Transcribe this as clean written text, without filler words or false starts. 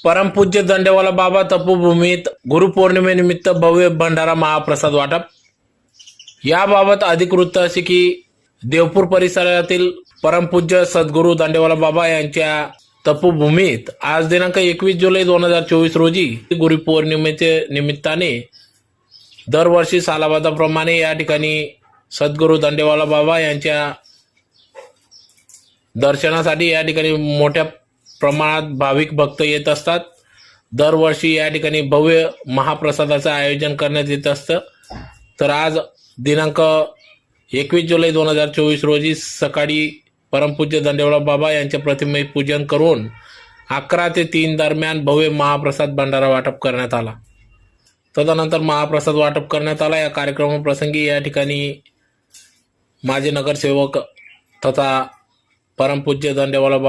परमपूज्य दंडेवाला बाबा तपोभूमीत गुरुपौर्णिमेनिमित्त भव्य भंडारा महाप्रसाद वाटप। याबाबत अधिक वृत्त असे की देवपूर परिसरातील परमपूज्य सद्गुरू दंडेवाला बाबा यांच्या तपोभूमीत आज दिनांक 21 जुलै 2024 रोजी गुरुपौर्णिमेचे निमित्ताने दरवर्षी सालाबादाप्रमाणे या ठिकाणी सद्गुरू दंडेवाला बाबा यांच्या दर्शनासाठी या ठिकाणी मोठ्या प्रमाणात भाविक भक्त येत असतात। दरवर्षी या ठिकाणी भव्य महाप्रसादाचं आयोजन करण्यात येत असतं। तर आज दिनांक 21 जुलै 2024 रोजी सकाळी परमपूज्य दंडेवाला बाबा यांच्या प्रतिमे पूजन करून 11 ते 3 दरम्यान भव्य महाप्रसाद भंडारा वाटप करण्यात आला। तदनंतर महाप्रसाद वाटप करण्यात आला। या कार्यक्रमाप्रसंगी या ठिकाणी माजी नगरसेवक तथा परमपूज्य दंडेवाला बाबा